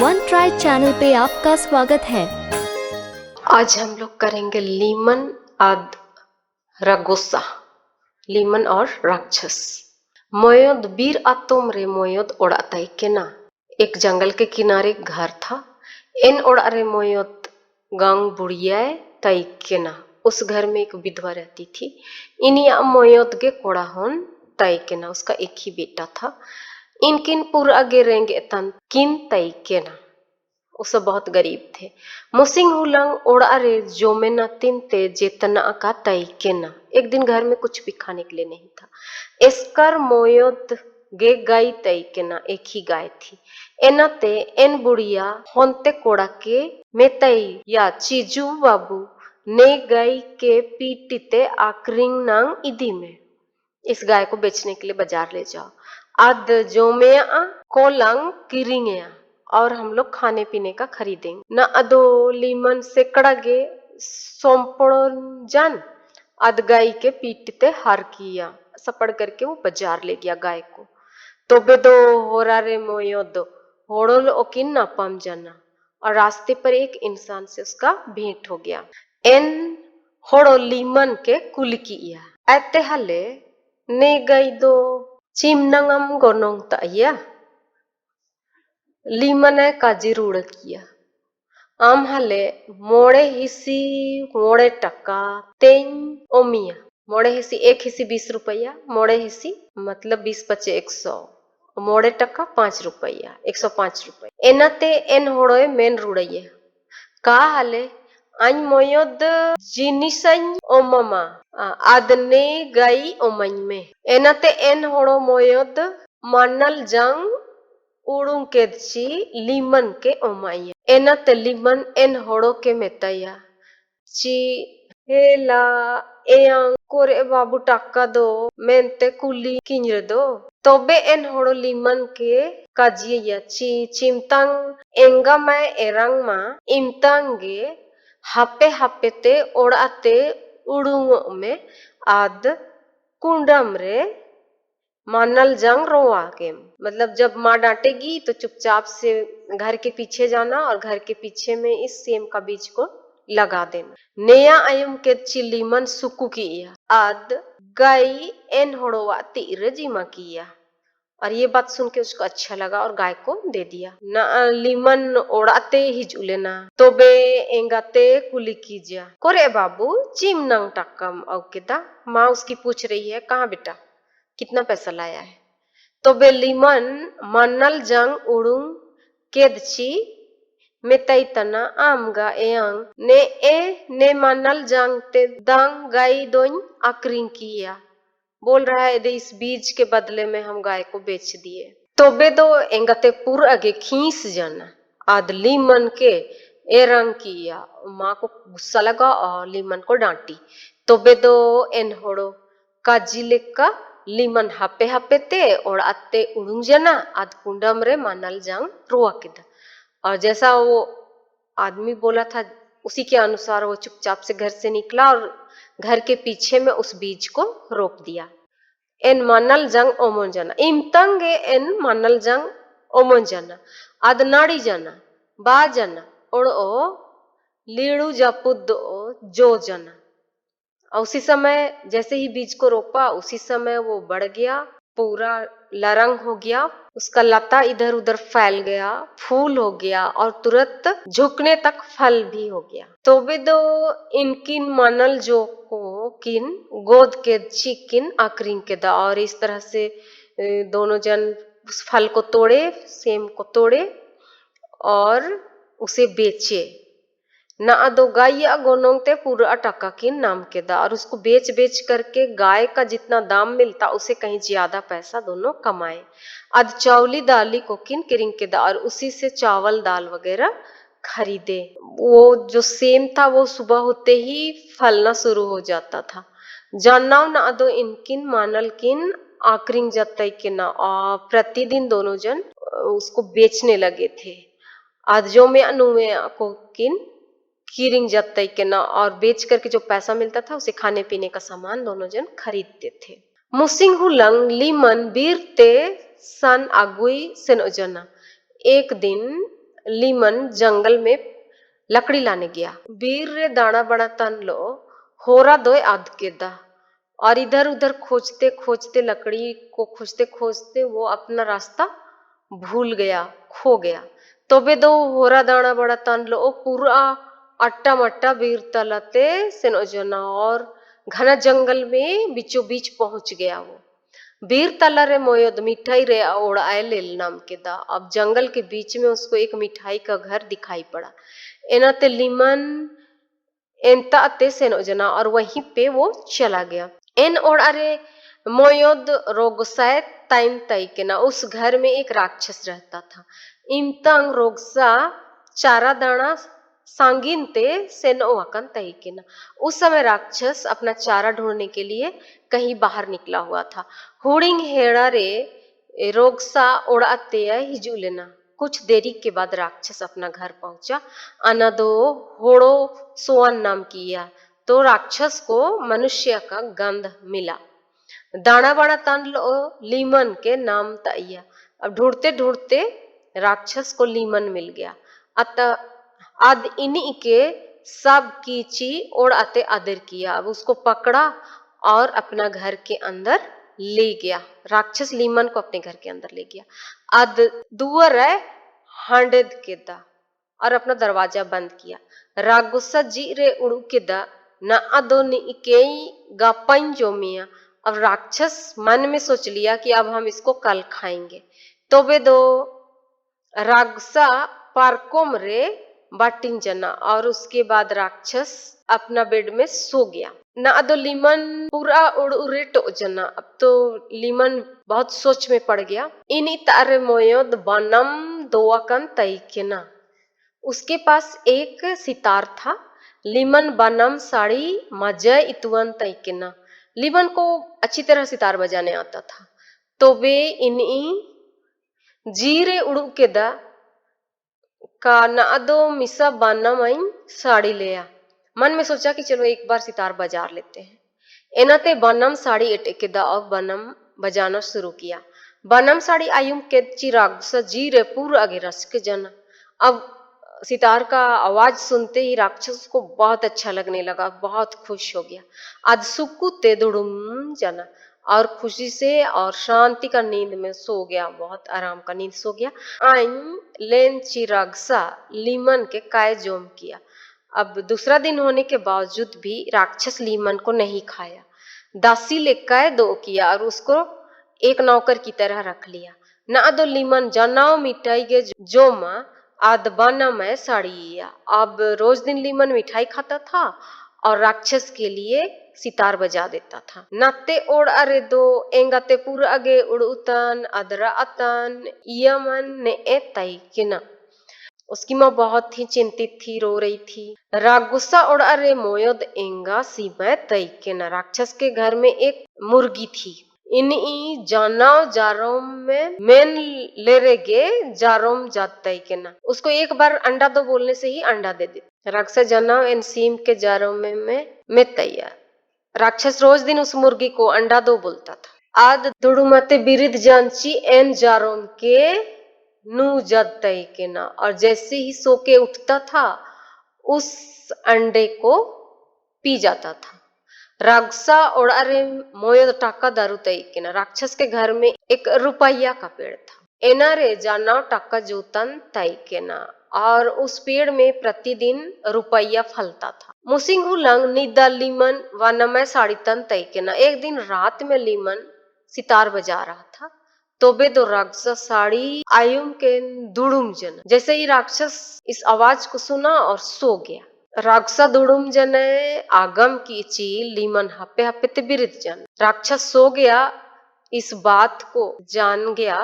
One try channel पे आपका स्वागत है। आज हम लोग करेंगे लीमन आद रागोसा, लीमन और राक्षस। मोयोद बीर आतोम रे मोयोद ओड़ा ताई के ना। एक जंगल के किनारे घर था। इन ओड़ा रे मोयोद गांग बुढ़िया ताई के ना। उस घर में एक विधवा रहती थी। इनिया मोयोद के कोड़ा होन ताई के ना। उसका एक ही बेटा था। इनकिन पूरा आगे रेंगे तन किन ताई के ना। वो सब बहुत गरीब थे। मुसिंग हुलंग ओड़ा रे जो में न तिनते जेतना का तई के ना। एक दिन घर में कुछ भी खाने के लिए नहीं था। इसकर मोयोद गे गाय तई के ना। एक ही गाय थी। एनाते एन बुढ़िया होंते कोड़ा के मेतई या चीजू बाबू ने गाय के पीटीते आकरिंग नांग इदी में। इस गाय को बेचने के लिए बाजार ले जाओ। आद जो में कोलंग किरिंग और हम लोग खाने पीने का खरीदेंगे न। अदो लीमन से कड़गे सोमपड़न जान अद गाय के पीटते हार किया। सपड़ करके वो बाजार ले गया गाय को। तो बेदो होरा रे मोयोदो होड़ोल ओकिन ना पम जाना। और रास्ते पर एक इंसान से उसका भेंट हो गया। एन होड़ो लीमन के कुल किया ऐते हले ने गई दो चिमनंगम गोनोंग ताया लीमने काजी रूढ़ किया। आम हले मोड़े हिसी मोड़े टका तेन ओमिया। मोड़े हिसी एक हिसी 20 रुपया। मोड़े हिसी मतलब 20 पचे 100। मोड़े टका 5 रुपया 105 रुपया। एनाते एन होड़ोए मेन रूढ़िया का हले आइन मोयोद जिनिसइन ओममा आदने गई ओमन में। एनाते एन होड़ो मोयोद मानल जंग उड़ूं के ची लीमन के ओमाइया। एनाते लीमन एन होड़ो के मेताया ची हेला एयांग कोरे बाबू टाका दो मेंते कुली किंजर दो। तोबे एन होड़ो लीमन के काजिया ची चिमतांग एंगा मैं एरंग मा इमतांगे हापे हापे ते ओड़ाते उड़ूंग में आद कुंडम रे मानल जंग रोआ के। मतलब जब माँ डांटेगी तो चुपचाप से घर के पीछे जाना और घर के पीछे में इस सेम का बीज को लगा देना। नया आयम के चिलीमन सुकु किया आद गाय एन होड़ोवा तीर जीमा किया। और ये बात सुन के उसको अच्छा लगा और गाय को दे दिया। ना लीमन ओड़ाते ही जुलेना तो बे एंगाते कुली कीजिया कोरे बाबू चिमनंग टक्कम औकेदा। माँ उसकी पूछ रही है कहाँ बेटा कितना पैसा लाया है। तो बे लीमन मनल जंग उड़ूंग केदची मेतई तना आमगा एयांग ने मनल जंग ते दंग गाई दोन आकरिंग किया। बोल रहा है इस बीज के बदले में हम गाय को बेच दिए। तो बे दो एंगते पुर आगे खींच जाना आद लीमन के एरंग किया। माँ को गुस्सा लगा और लीमन को डांटी। तो बे दो एन होड़ो काजिले का लीमन हापे हापे ते और आते उड़ूंग जना आद कुंडम रे मानल जंग रोआ किदा। और जैसा वो आदमी बोला था उसी के अनुसार वो चुपचाप से घर से निकला और घर के पीछे में उस बीज को रोप दिया। एन मानल जंग ओमन जना इमतंगे एन मानल जंग ओमन जना आद नाड़ी जना बा जना और ओ लीड़ू जापुद जो जना। और उसी समय जैसे ही बीज को रोपा उसी समय वो बढ़ गया पूरा लरंग हो गया। उसका लता इधर उधर फैल गया फूल हो गया और तुरंत झुकने तक फल भी हो गया। तो वे दो इनकिन मानल जो को किन गोद के चिकिन आकरिंग के दा। और इस तरह से दोनों जन उस फल को तोड़े सेम को तोड़े और उसे बेचे। ना दो गाय गोनोंगते पूरा टका की नाम के दा। और उसको बेच बेच करके गाय का जितना दाम मिलता उसे कहीं ज्यादा पैसा दोनों कमाए। अद चावली दाली को किन किरिंग के दा और उसी से चावल दाल वगैरह खरीदे। वो जो सेम था वो सुबह होते ही फलना शुरू हो जाता था। जानना ना दो इनकिन मानल किन आकरिंग जतई के ना। और प्रतिदिन दोनों जन उसको बेचने लगे थे। आज जो में अनुमे को किन कीरिंग जतई के ना। और बेच करके जो पैसा मिलता था उसे खाने पीने का सामान दोनों जन खरीदते थे। मुसिंग हुलंग लीमन बीरते सन आगुई सेनो जना। एक दिन लीमन जंगल में लकड़ी लाने गया। वीर रे दाना बड़ा तन लो होरा दोय आध के दा, और इधर उधर खोजते खोजते लकड़ी को खोजते खोजते वो अपना रास्ता भूल गया, खो गया। तो बे दो होरा दाना बड़ा तन लो पूरा अट्टा मट्टा वीर तलते सेनोजना, और घना जंगल में बीचों बीच पहुंच गया वो। वीर तला रे मोयोद मिठाई रे ओढ़ाए लेल नाम के दा। अब जंगल के बीच में उसको एक मिठाई का घर दिखाई पड़ा। एनाते लीमन एनता अते सेनोजना, और वहीं पे वो चला गया। एन और अरे मोयोद रोगसाय ताइन तई के ना, उस घर में एक राक्षस रहता था। इमतंग रोगसा चारा दाना सांगिन ते सेनो वकन तई के ना। उस समय राक्षस अपना चारा ढूंढने के लिए कहीं बाहर निकला हुआ था। हुड़िंग हेड़ा रे रोगसा ओड़ाते हिजू लेना। कुछ देरी के बाद राक्षस अपना घर पहुंचा। अनदो होड़ो सोअन नाम किया, तो राक्षस को मनुष्य का गंध मिला। दाना बाड़ा तन लो लीमन के नाम तैया। अब ढूंढते ढूंढते राक्षस को लीमन मिल गया। अतः आद इन्हीं के सब कीची और आते आदर किया। अब उसको पकड़ा और अपना घर के अंदर ले गया। राक्षस लीमन को अपने घर के अंदर ले गया। आद दुअर है हांडेद के दा, और अपना दरवाजा बंद किया। रागुस्सा जी रे उड़ू के दा न अदो निकेई गापन जो मिया। अब राक्षस मन में सोच लिया कि अब हम इसको कल खाएंगे। तो वे दो रागसा पार्कोम रे बाटिन जना, और उसके बाद राक्षस अपना बेड में सो गया। ना अदो लीमन पूरा उड़ उड़े टो जना। अब तो लीमन बहुत सोच में पड़ गया। इन्हीं तारे मोयोद बनम दोआकन तई के ना। उसके पास एक सितार था। लीमन बनम साड़ी मजा इतुवन तई के ना। लीमन को अच्छी तरह सितार बजाने आता था। तो वे इन्हीं जीरे उड़ू के दा का नादो मिसा बाना माइन साड़ी लिया। मन में सोचा कि चलो एक बार सितार बजा लेते हैं। एनाते बनम साड़ी एटे के दा और बनम बजाना शुरू किया। बनम साड़ी आयुम के चिराग सा जीरे पूरा आगे रस के जना। अब सितार का आवाज सुनते ही राक्षस को बहुत अच्छा लगने लगा, बहुत खुश हो गया। आज सुकु ते दुड़ुम जना, और खुशी से और शांति का नींद में सो गया, बहुत आराम का नींद सो गया। आइन लेन चिरागसा लीमन के काय जोम किया। अब दूसरा दिन होने के बावजूद भी राक्षस लीमन को नहीं खाया। दासी ले काय दो किया और उसको एक नौकर की तरह रख लिया। ना दो लीमन जनाओ मिठाई के जोमा आदबाना में साड़िया। अब रोज दिन लीमन मिठाई खाता था और राक्षस के लिए सितार बजा देता था। नाते ओड़ अरे दो एंगाते पूरा आगे उड़ुतन अदरा अतन यमन ने ए तई के ना। उसकी माँ बहुत ही चिंतित थी, रो रही थी। रागुस्सा और अरे मोयद एंगा सीमा तई के ना। राक्षस के घर में एक मुर्गी थी। इन्हीं जानाव जारोम में मेन ले रेगे जारोम जातई के ना। उसको एक बार अंडा दो बोलने से ही अंडा दे दे। राक्षस जानाव एन सीम के जारोम में तैयार। राक्षस रोज दिन उस मुर्गी को अंडा दो बोलता था। आद दुड़ुमते बिरिद जानची एन जारोम के नू जतई के ना। और जैसे ही सो के उठता था उस अंडे को पी जाता था। रागसा और अरे मोयद टाका दारू तई के ना। राक्षस के घर में एक रुपया का पेड़ था। एना रे जाना टाका जोतन तई के ना, और उस पेड़ में प्रतिदिन रुपया फलता था। मुसिंगू लंग निदा लीमन वनमय साड़ी तन तई के ना। एक दिन रात में लीमन सितार बजा रहा था। तो बे दो राक्षस साड़ी आयुम के दुड़ुम जन। जैसे ही राक्षस इस आवाज को सुना और सो गया। राक्षसा दुड़ुम जने आगम की ची लीमन हपे हपे ते बिरित जन। राक्षस सो गया, इस बात को जान गया।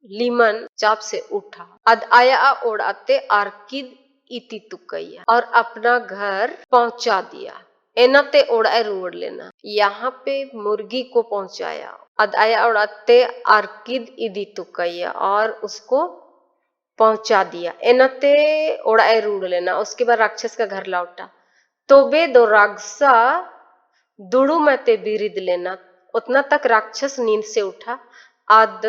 लीमन चाप से उठा, अद आया ओढ़ाते आर्किद इति तुकैया, और अपना घर पहुंचा दिया। एनाते ओढ़ाए रोड लेना, यहाँ पे मुर्गी को पहुंचाया। अद आया ओढ़ाते आर्किद इदि तुकैया, और उसको पहुंचा दिया। एनते ओढ़ाए रूढ़ लेना। उसके बाद राक्षस का घर लौटा। तो बे दो रागसा दुड़ू मते बिरिद लेना। उतना तक राक्षस नींद से उठा। आद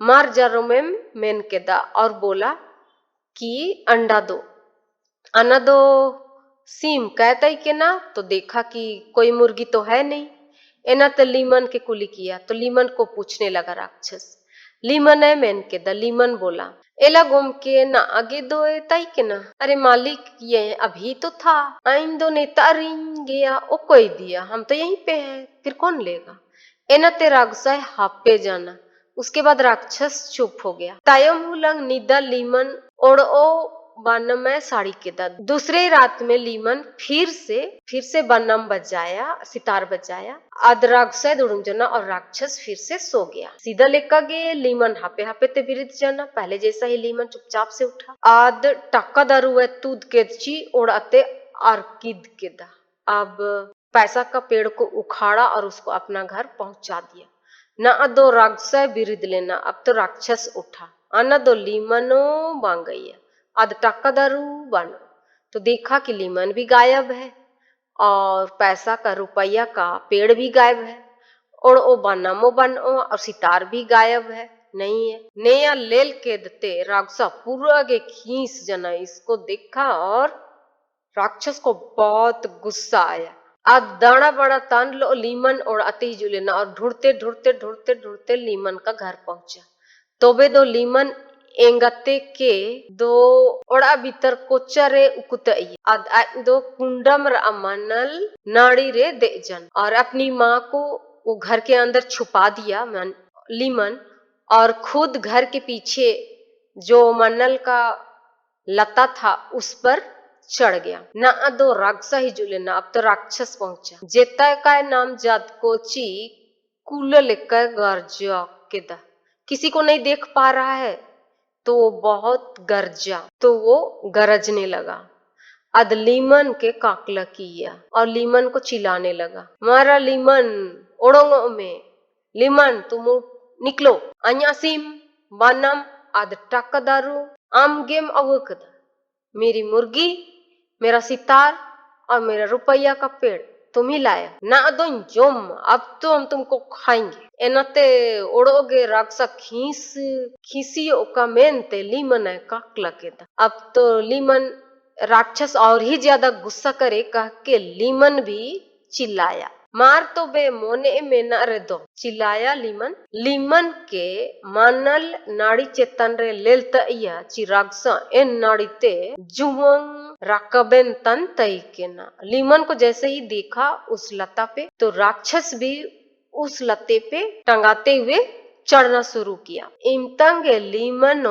मार जारो में मेन के दा, और बोला कि अंडा दो, अन्ना दो। सीम कहता ही के ना, तो देखा कि कोई मुर्गी तो है नहीं। एना तो लीमन के कुली किया, तो लीमन को पूछने लगा राक्षस, लीमन है मैन के दा। लीमन बोला, एला घूम के ना आगे दो ताई के ना। अरे मालिक, ये अभी तो था, आइन दो नेता रिंग गया, ओ कोई दिया, हम तो यहीं पे हैं, फिर कौन लेगा। एना ते रागसा हापे जाना। उसके बाद राक्षस चुप हो गया। तायम हुलंग निदा लीमन ओड़ ओ बानम में साड़ी के दा। दूसरे रात में लीमन फिर से बानम बजाया, सितार बजाया। आद रागसा दुड़ुम जना और राक्षस फिर से सो गया। सीधा लेकर गए लीमन हापे हापे ते बिरित जाना। पहले जैसा ही लीमन चुपचाप से उठा। आद टक्का दारू है तूद के ची ओढ़ाते आर्किद के दा। अब पैसा का पेड़ को उखाड़ा और उसको अपना घर पहुंचा दिया। ना दो रागसा बिरिद लेना, अब तो राक्षस उठा। आना दो लीमनो बांग गई, आद टक्का दारू बनो। तो देखा कि लीमन भी गायब है और पैसा का रुपया का पेड़ भी गायब है और ओ बनमो बनो और सितार भी गायब है, नहीं है। नया लेल के दते राक्षसा पूरा के खींच जना। इसको देखा और राक्षस को बहुत गुस्सा आया। आज दाना बड़ा तान लो लीमन और अति जुलेना और ढूंढते ढूंढते ढूंढते ढूंढते लीमन का घर पहुंचा। तोबे दो लीमन एंगते के दो ओड़ा भीतर कोचरे उकुतई आद दो कुंडम अमनल नाड़ी रे दे जन और अपनी माँ को वो घर के अंदर छुपा दिया लीमन, और खुद घर के पीछे जो मनल का लता था उस पर चढ़ गया। ना दो राक्षसा ही जुले ना, अब तो राक्षस पहुंचा। जेता का नाम जात कोची कुल लेकर गर्जा के दा। किसी को नहीं देख पा रहा है तो वो बहुत गरजा, तो वो गरजने लगा। अद लीमन के काकला किया और लीमन को चिल्लाने लगा, मारा लीमन ओड़ोंगो में, लीमन तुम निकलो, अन्यासीम बानम आद टक्कदारू आम गेम अवकद। मेरी मुर्गी, मेरा सितार और मेरा रुपया का पेड़ तुम ही लाया ना दो जोम, अब तो हम तुमको खाएंगे। एनते ओड़ोगे राक्षसा खीसी का मेनते लीमन है काकला के दा। अब तो लीमन राक्षस और ही ज्यादा गुस्सा करे कह के लीमन भी चिल्लाया, मार तो बे मोने में न रे दो। चिल्लाया लीमन। लीमन के मानल नाड़ी चेतन रे लेलता चिरागसा एन नाड़ी ते जुवंग राकबेन तन तई के ना। लीमन को जैसे ही देखा उस लता पे, तो राक्षस भी उस लते पे टंगाते हुए चढ़ना शुरू किया। इमतंगे लीमन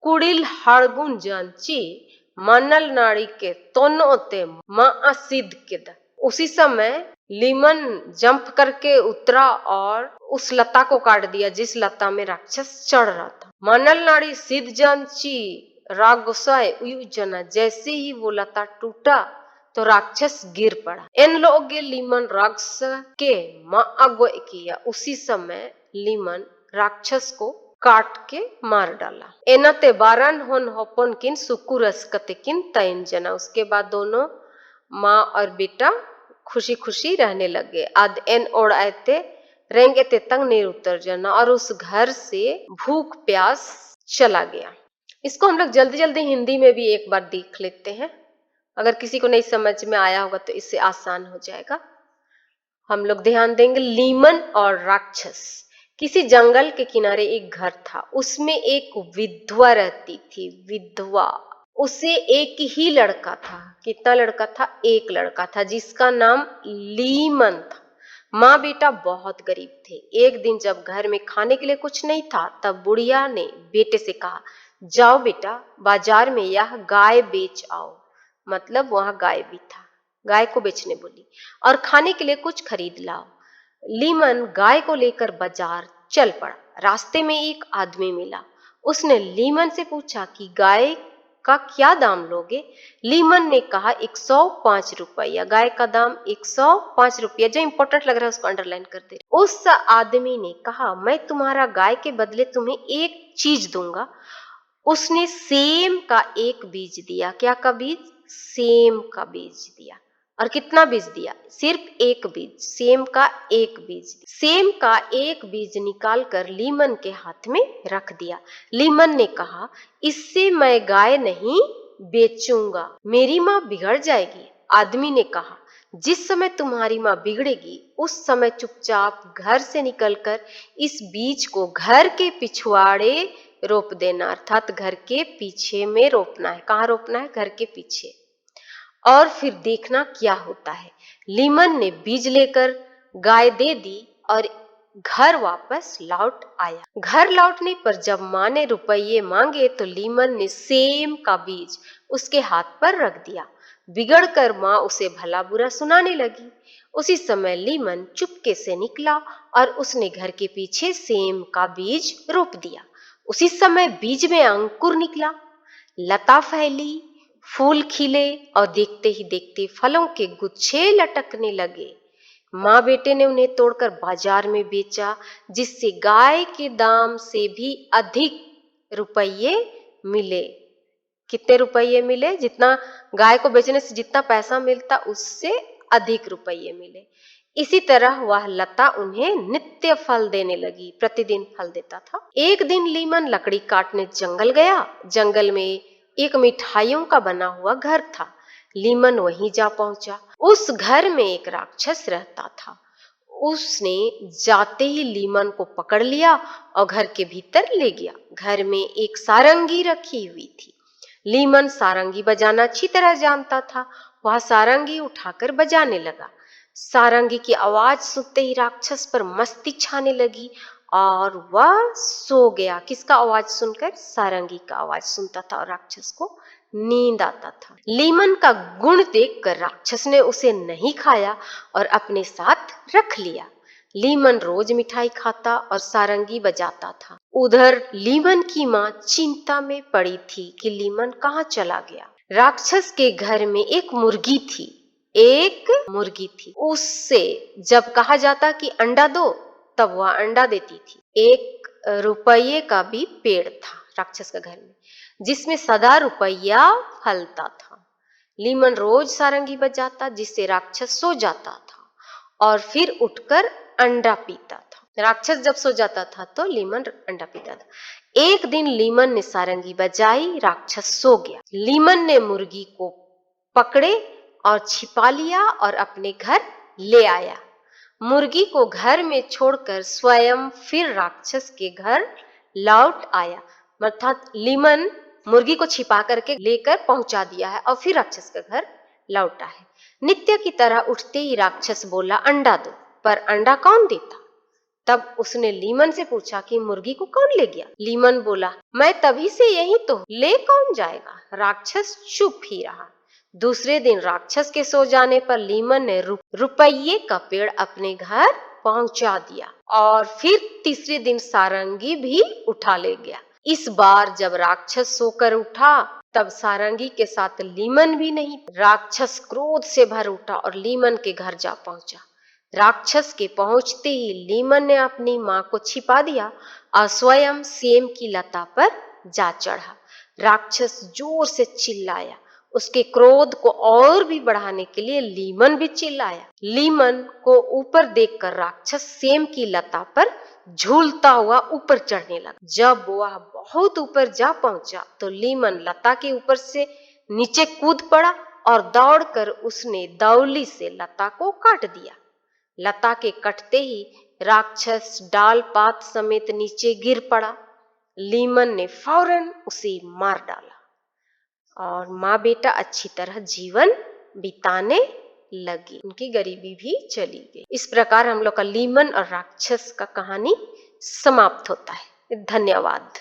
कुड़िल हाड़गुन जानची मानल नाड़ी के तोनोते मां सिद्ध के दा। उसी समय लीमन जंप करके उतरा और उस लता को काट दिया जिस लता में राक्षस चढ़ रहा था। मानल नाड़ी सिद्ध जानची रागसाय उयुजना। जैसे ही वो लता टूटा तो राक्षस गिर पड़ा। इन लोग लीमन राक्षस के मां अगुवाई किया। उसी समय लीमन राक्षस को काट के मार डाला। एनाते बारन होन होपन किन सुकुरस कते किन तैन जना। उसके बाद दोनों माँ और बेटा खुशी खुशी रहने लगे। आद एन ओढ़ आते रेंगे ते तंग नहीं उतर जाना और उस घर से भूख प्यास चला गया। इसको हम लोग जल्दी जल्दी हिंदी में भी एक बार देख लेते हैं। अगर किसी को नहीं समझ में आया होगा तो इससे आसान हो जाएगा। हम लोग ध्यान देंगे। लीमन और राक्षस। किसी जंगल के किनारे एक घर था, उसमें एक विधवा रहती थी। विधवा, उसे एक ही लड़का था। कितना लड़का था? एक लड़का था जिसका नाम लीमन था। माँ बेटा बहुत गरीब थे। एक दिन जब घर में खाने के लिए कुछ नहीं था तब बुढ़िया ने बेटे से कहा, जाओ बेटा बाजार में यह गाय बेच आओ। मतलब वहां गाय भी था, गाय को बेचने बोली, और खाने के लिए कुछ खरीद लाओ। लीमन गाय को लेकर बाजार चल पड़ा। रास्ते में एक आदमी मिला। उसने लीमन से पूछा कि गाय का क्या दाम लोगे? लीमन ने कहा 105 रुपया। गाय का दाम 105 रुपया। जो इंपॉर्टेंट लग रहा है उसको अंडरलाइन कर दे। उस आदमी ने कहा, मैं तुम्हारा गाय के बदले तुम्हें एक चीज दूंगा। उसने सेम का एक बीज दिया। क्या का बीज? सेम का बीज दिया। और कितना बीज दिया? सिर्फ एक बीज, सेम का एक बीज। सेम का एक बीज निकाल कर लीमन के हाथ में रख दिया। लीमन ने कहा, इससे मैं गाय नहीं बेचूंगा, मेरी माँ बिगड़ जाएगी। आदमी ने कहा, जिस समय तुम्हारी माँ बिगड़ेगी उस समय चुपचाप घर से निकलकर इस बीज को घर के पिछवाड़े रोप देना, अर्थात घर के पीछे में रोपना है। कहाँ रोपना है? घर के पीछे, और फिर देखना क्या होता है। लीमन ने बीज लेकर गाय दे दी और घर वापस लौट आया। घर लौटने पर जब माँ ने रुपये मांगे तो लीमन ने सेम का बीज उसके हाथ पर रख दिया। बिगड़कर माँ उसे भला बुरा सुनाने लगी। उसी समय लीमन चुपके से निकला और उसने घर के पीछे सेम का बीज रोप दिया। उसी समय बीज में अंकुर निकला, लता फैली, फूल खिले और देखते ही देखते फलों के गुच्छे लटकने लगे। माँ बेटे ने उन्हें तोड़कर बाजार में बेचा, जिससे गाय के दाम से भी अधिक रुपये मिले। कितने रुपये मिले? जितना गाय को बेचने से जितना पैसा मिलता उससे अधिक रुपये मिले। इसी तरह वह लता उन्हें नित्य फल देने लगी, प्रतिदिन फल देता था। एक दिन लीमन लकड़ी काटने जंगल गया। जंगल में एक मिठाइयों का बना हुआ घर था। लीमन वहीं जा पहुंचा। उस घर में एक राक्षस रहता था। उसने जाते ही लीमन को पकड़ लिया और घर के भीतर ले गया। घर में एक सारंगी रखी हुई थी। लीमन सारंगी बजाना अच्छी तरह जानता था। वह सारंगी उठाकर बजाने लगा। सारंगी की आवाज सुनते ही राक्षस पर मस्ती छाने लगी और वह सो गया। किसका आवाज सुनकर? सारंगी का आवाज सुनता था और राक्षस को नींद आता था। लीमन का गुण देखकर राक्षस ने उसे नहीं खाया और अपने साथ रख लिया। लीमन रोज मिठाई खाता और सारंगी बजाता था। उधर लीमन की माँ चिंता में पड़ी थी कि लीमन कहाँ चला गया। राक्षस के घर में एक मुर्गी थी। उससे जब कहा जाता कि अंडा दो तब वह अंडा देती थी। 1 रुपये का भी पेड़ था राक्षस के घर में, जिसमें सदा रुपया फलता था। लीमन रोज सारंगी बजाता, जिससे राक्षस सो जाता था और फिर उठकर अंडा पीता था। राक्षस जब सो जाता था तो लीमन अंडा पीता था। एक दिन लीमन ने सारंगी बजाई, राक्षस सो गया। लीमन ने मुर्गी को पकड़े और छिपा लिया और अपने घर ले आया। मुर्गी को घर में छोड़कर स्वयं फिर राक्षस के घर लौट आया। अर्थात लीमन मुर्गी को छिपा करके लेकर पहुंचा दिया है और फिर राक्षस के घर लौटा है। नित्य की तरह उठते ही राक्षस बोला, अंडा दो। पर अंडा कौन देता? तब उसने लीमन से पूछा कि मुर्गी को कौन ले गया? लीमन बोला, मैं तभी से यही तो, ले कौन जाएगा? राक्षस चुप ही रहा। दूसरे दिन राक्षस के सो जाने पर लीमन ने रुपये का पेड़ अपने घर पहुंचा दिया और फिर तीसरे दिन सारंगी भी उठा ले गया। इस बार जब राक्षस सोकर उठा तब सारंगी के साथ लीमन भी नहीं। राक्षस क्रोध से भर उठा और लीमन के घर जा पहुंचा। राक्षस के पहुंचते ही लीमन ने अपनी माँ को छिपा दिया और स्वयं सेम की लता पर जा चढ़ा। राक्षस जोर से चिल्लाया। उसके क्रोध को और भी बढ़ाने के लिए लीमन भी चिल्लाया। लीमन को ऊपर देखकर राक्षस सेम की लता पर झूलता हुआ ऊपर चढ़ने लगा। जब वह बहुत ऊपर जा पहुंचा तो लीमन लता के ऊपर से नीचे कूद पड़ा और दौड़कर उसने दौली से लता को काट दिया। लता के कटते ही राक्षस डाल पात समेत नीचे गिर पड़ा। लीमन ने फौरन उसे मार डाला और माँ बेटा अच्छी तरह जीवन बिताने लगे। उनकी गरीबी भी चली गई। इस प्रकार हम लोग का लीमन और राक्षस का कहानी समाप्त होता है। धन्यवाद।